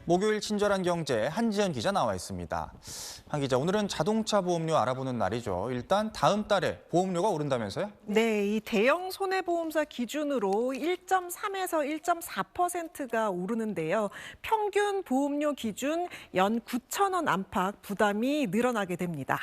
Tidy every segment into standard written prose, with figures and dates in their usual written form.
목요일 친절한 경제 한지연 기자 나와 있습니다. 한 기자, 오늘은 자동차 보험료 알아보는 날이죠. 일단 다음 달에 보험료가 오른다면서요? 네, 이 대형 손해보험사 기준으로 1.3에서 1.4%가 오르는데요. 평균 보험료 기준 연 9,000원 안팎 부담이 늘어나게 됩니다.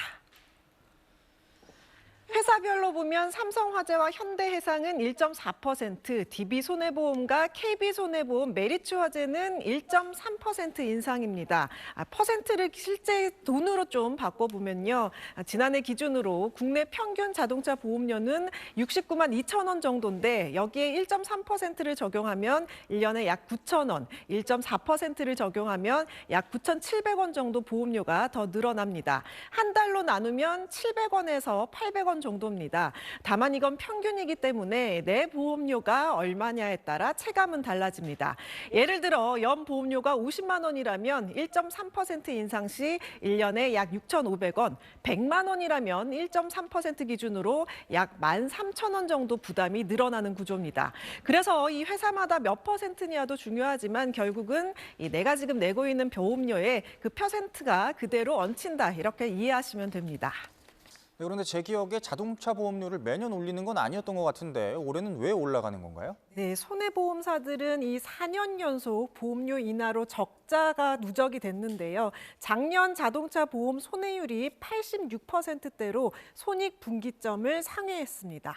회사별로 보면 삼성화재와 현대해상은 1.4%, DB손해보험과 KB손해보험, 메리츠화재는 1.3% 인상입니다. 퍼센트를 실제 돈으로 좀 바꿔보면요. 지난해 기준으로 국내 평균 자동차 보험료는 69만 2천 원 정도인데 여기에 1.3%를 적용하면 1년에 약 9천 원, 1.4%를 적용하면 약 9,700원 정도 보험료가 더 늘어납니다. 한 달로 나누면 700원에서 800원 정도입니다. 다만 이건 평균이기 때문에 내 보험료가 얼마냐에 따라 체감은 달라집니다. 예를 들어 연 보험료가 50만 원이라면 1.3% 인상 시 1년에 약 6,500원, 100만 원이라면 1.3% 기준으로 약 13,000원 정도 부담이 늘어나는 구조입니다. 그래서 이 회사마다 몇 퍼센트냐도 중요하지만 결국은 내가 지금 내고 있는 보험료의 그 퍼센트가 그대로 얹힌다, 이렇게 이해하시면 됩니다. 네, 그런데 제 기억에 자동차 보험료를 매년 올리는 건 아니었던 것 같은데 올해는 왜 올라가는 건가요? 네, 손해보험사들은 이 4년 연속 보험료 인하로 적자가 누적이 됐는데요. 작년 자동차 보험 손해율이 86%대로 손익분기점을 상회했습니다.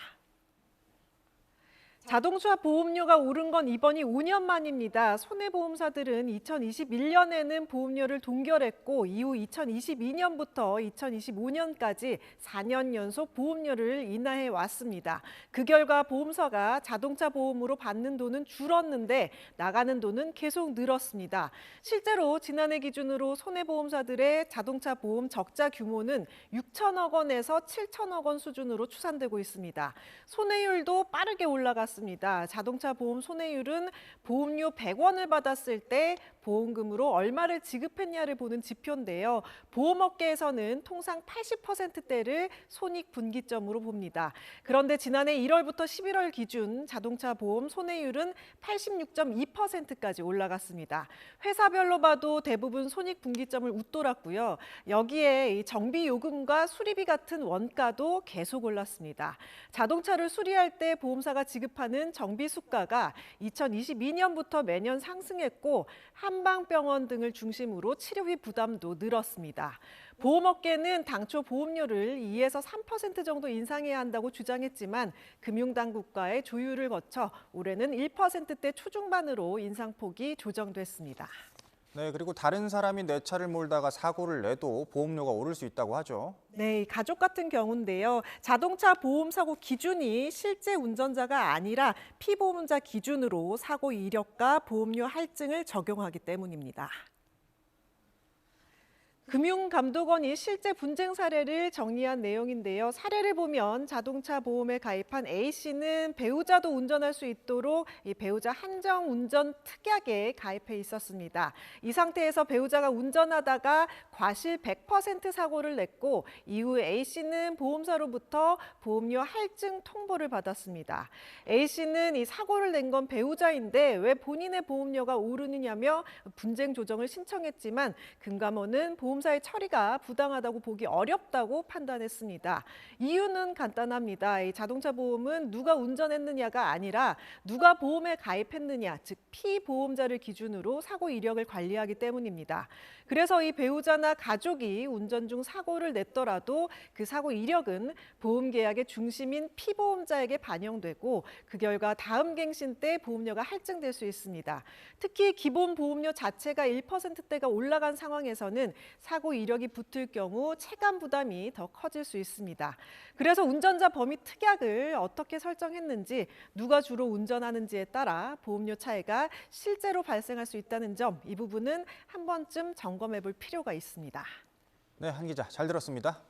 자동차 보험료가 오른 건 이번이 5년 만입니다. 손해보험사들은 2021년에는 보험료를 동결했고 이후 2022년부터 2025년까지 4년 연속 보험료를 인하해 왔습니다. 그 결과 보험사가 자동차 보험으로 받는 돈은 줄었는데 나가는 돈은 계속 늘었습니다. 실제로 지난해 기준으로 손해보험사들의 자동차 보험 적자 규모는 6천억 원에서 7천억 원 수준으로 추산되고 있습니다. 손해율도 빠르게 올라갔습니다. 자동차 보험 손해율은 보험료 100원을 받았을 때 보험금으로 얼마를 지급했냐를 보는 지표인데요. 보험업계에서는 통상 80%대를 손익분기점으로 봅니다. 그런데 지난해 1월부터 11월 기준 자동차 보험 손해율은 86.2%까지 올라갔습니다. 회사별로 봐도 대부분 손익분기점을 웃돌았고요. 여기에 정비 요금과 수리비 같은 원가도 계속 올랐습니다. 자동차를 수리할 때 보험사가 지급하는 정비 수가가 2022년부터 매년 상승했고 한방병원 등을 중심으로 치료비 부담도 늘었습니다. 보험업계는 당초 보험료를 2에서 3% 정도 인상해야 한다고 주장했지만 금융당국과의 조율을 거쳐 올해는 1%대 초중반으로 인상폭이 조정됐습니다. 네, 그리고 다른 사람이 내 차를 몰다가 사고를 내도 보험료가 오를 수 있다고 하죠. 네, 가족 같은 경우인데요. 자동차 보험 사고 기준이 실제 운전자가 아니라 피보험자 기준으로 사고 이력과 보험료 할증을 적용하기 때문입니다. 금융감독원이 실제 분쟁 사례를 정리한 내용인데요. 사례를 보면 자동차 보험에 가입한 A씨는 배우자도 운전할 수 있도록 이 배우자 한정 운전 특약에 가입해 있었습니다. 이 상태에서 배우자가 운전하다가 과실 100% 사고를 냈고 이후 A씨는 보험사로부터 보험료 할증 통보를 받았습니다. A씨는 이 사고를 낸 건 배우자인데 왜 본인의 보험료가 오르느냐며 분쟁 조정을 신청했지만 금감원은 보험사의 처리가 부당하다고 보기 어렵다고 판단했습니다. 이유는 간단합니다. 이 자동차 보험은 누가 운전했느냐가 아니라 누가 보험에 가입했느냐, 즉 피보험자를 기준으로 사고 이력을 관리하기 때문입니다. 그래서 이 배우자나 가족이 운전 중 사고를 냈더라도 그 사고 이력은 보험 계약의 중심인 피보험자에게 반영되고 그 결과 다음 갱신 때 보험료가 할증될 수 있습니다. 특히 기본 보험료 자체가 1%대가 올라간 상황에서는 사고 이력이 붙을 경우 체감 부담이 더 커질 수 있습니다. 그래서 운전자 범위 특약을 어떻게 설정했는지, 누가 주로 운전하는지에 따라 보험료 차이가 실제로 발생할 수 있다는 점, 이 부분은 한 번쯤 점검해 볼 필요가 있습니다. 네, 한 기자 잘 들었습니다.